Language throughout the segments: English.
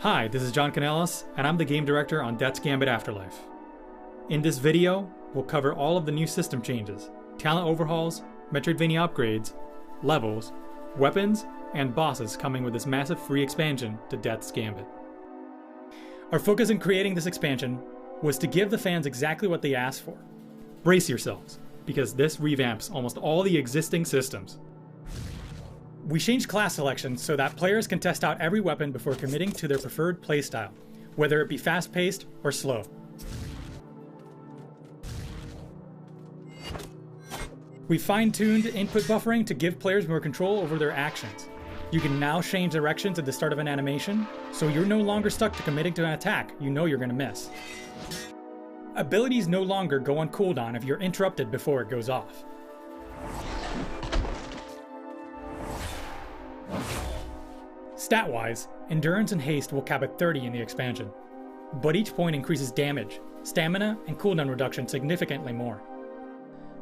Hi, this is John Canellis, and I'm the game director on Gambit Afterlife. In this video, we'll cover all of the new system changes, talent overhauls, Metroidvania upgrades, levels, weapons, and bosses coming with this massive free expansion to Death's Gambit. Our focus in creating this expansion was to give the fans exactly what they asked for. Brace yourselves, because this revamps almost all the existing systems. We changed class selection so that players can test out every weapon before committing to their preferred playstyle, whether it be fast-paced or slow. We fine-tuned input buffering to give players more control over their actions. You can now change directions at the start of an animation, so you're no longer stuck to committing to an attack you know you're going to miss. Abilities no longer go on cooldown if you're interrupted before it goes off. Stat-wise, Endurance and Haste will cap at 30 in the expansion, but each point increases damage, stamina, and cooldown reduction significantly more.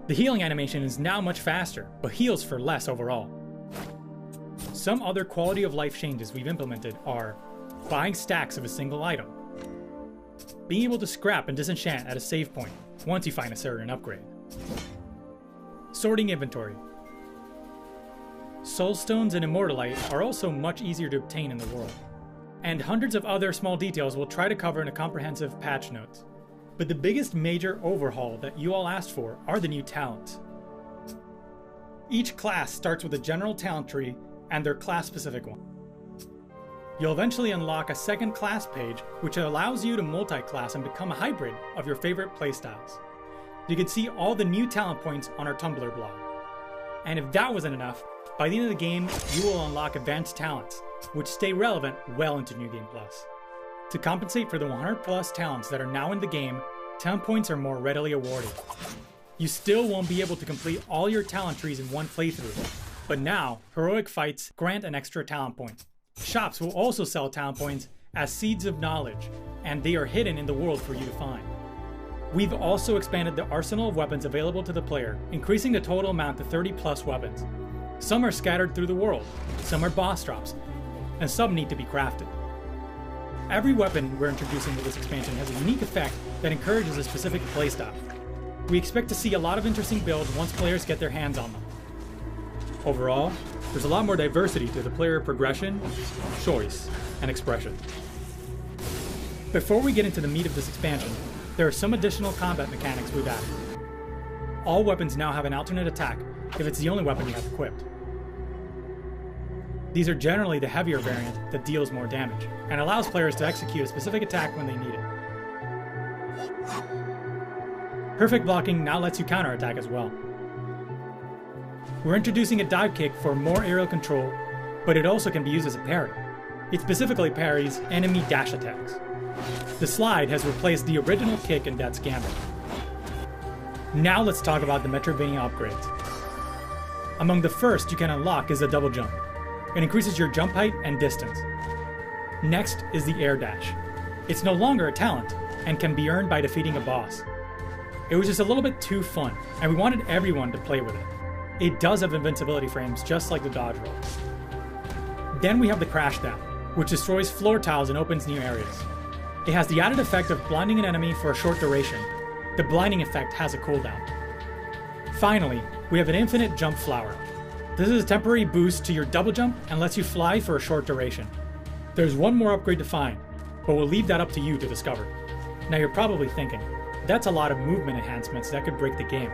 The healing animation is now much faster, but heals for less overall. Some other quality of life changes we've implemented are buying stacks of a single item, being able to scrap and disenchant at a save point once you find a certain upgrade, sorting inventory. Soulstones and Immortalite are also much easier to obtain in the world, and hundreds of other small details we'll try to cover in a comprehensive patch notes. But the biggest major overhaul that you all asked for are the new talents. Each class starts with a general talent tree and their class-specific one. You'll eventually unlock a second class page, which allows you to multi-class and become a hybrid of your favorite playstyles. You can see all the new talent points on our Tumblr blog. And if that wasn't enough, by the end of the game, you will unlock advanced talents, which stay relevant well into New Game Plus. To compensate for the 100 plus talents that are now in the game, talent points are more readily awarded. You still won't be able to complete all your talent trees in one playthrough, but now, heroic fights grant an extra talent point. Shops will also sell talent points as seeds of knowledge, and they are hidden in the world for you to find. We've also expanded the arsenal of weapons available to the player, increasing the total amount to 30 plus weapons. Some are scattered through the world, some are boss drops, and some need to be crafted. Every weapon we're introducing with this expansion has a unique effect that encourages a specific playstyle. We expect to see a lot of interesting builds once players get their hands on them. Overall, there's a lot more diversity to the player progression, choice, and expression. Before we get into the meat of this expansion, there are some additional combat mechanics we've added. All weapons now have an alternate attack if it's the only weapon you have equipped. These are generally the heavier variant that deals more damage, and allows players to execute a specific attack when they need it. Perfect blocking now lets you counterattack as well. We're introducing a dive kick for more aerial control, but it also can be used as a parry. It specifically parries enemy dash attacks. The slide has replaced the original kick in Death's Gambit. Now let's talk about the Metroidvania upgrades. Among the first you can unlock is the double jump. It increases your jump height and distance. Next is the air dash. It's no longer a talent, and can be earned by defeating a boss. It was just a little bit too fun, and we wanted everyone to play with it. It does have invincibility frames just like the dodge roll. Then we have the crash down, which destroys floor tiles and opens new areas. It has the added effect of blinding an enemy for a short duration. The blinding effect has a cooldown. Finally, we have an infinite jump flower. This is a temporary boost to your double jump and lets you fly for a short duration. There's one more upgrade to find, but we'll leave that up to you to discover. Now you're probably thinking, that's a lot of movement enhancements that could break the game.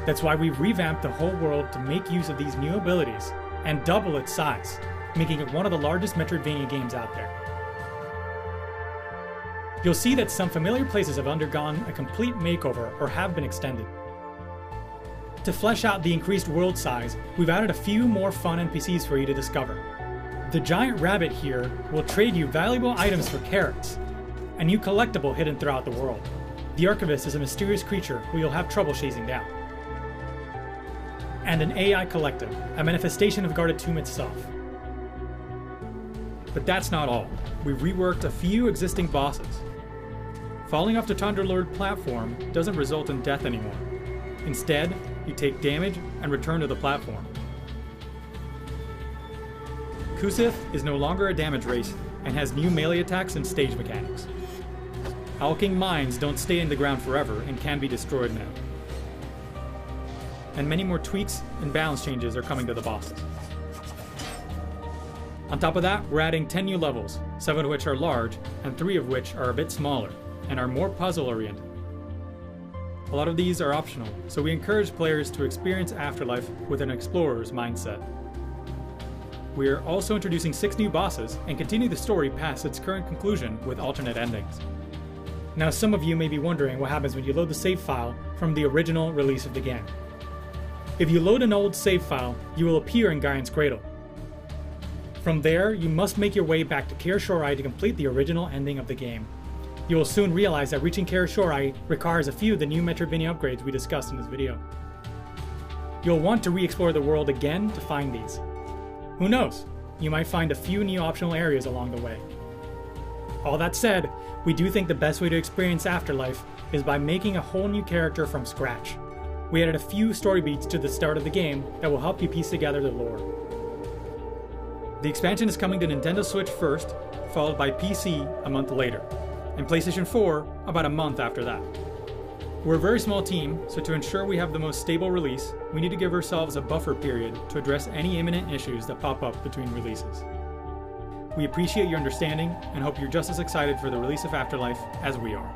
That's why we've revamped the whole world to make use of these new abilities and double its size, making it one of the largest Metroidvania games out there. You'll see that some familiar places have undergone a complete makeover or have been extended. To flesh out the increased world size, we've added a few more fun NPCs for you to discover. The giant rabbit here will trade you valuable items for carrots, a new collectible hidden throughout the world. The Archivist is a mysterious creature who you'll have trouble chasing down. And an AI collective, a manifestation of Guarded Tomb itself. But that's not all. We've reworked a few existing bosses. Falling off the Thunderlord platform doesn't result in death anymore. Instead, you take damage and return to the platform. Kusith is no longer a damage race, and has new melee attacks and stage mechanics. Owl King mines don't stay in the ground forever and can be destroyed now. And many more tweaks and balance changes are coming to the bosses. On top of that, we're adding 10 new levels, 7 of which are large, and 3 of which are a bit smaller, and are more puzzle-oriented. A lot of these are optional, so we encourage players to experience Afterlife with an explorer's mindset. We are also introducing 6 new bosses and continue the story past its current conclusion with alternate endings. Now, some of you may be wondering what happens when you load the save file from the original release of the game. If you load an old save file, you will appear in Gaian's Cradle. From there, you must make your way back to Kaer Shorai to complete the original ending of the game. You will soon realize that reaching Kaer Shorai requires a few of the new Metroidvania upgrades we discussed in this video. You'll want to re-explore the world again to find these. Who knows? You might find a few new optional areas along the way. All that said, we do think the best way to experience Afterlife is by making a whole new character from scratch. We added a few story beats to the start of the game that will help you piece together the lore. The expansion is coming to Nintendo Switch first, followed by PC a month later, and PlayStation 4 about a month after that. We're a very small team, so to ensure we have the most stable release, we need to give ourselves a buffer period to address any imminent issues that pop up between releases. We appreciate your understanding and hope you're just as excited for the release of Afterlife as we are.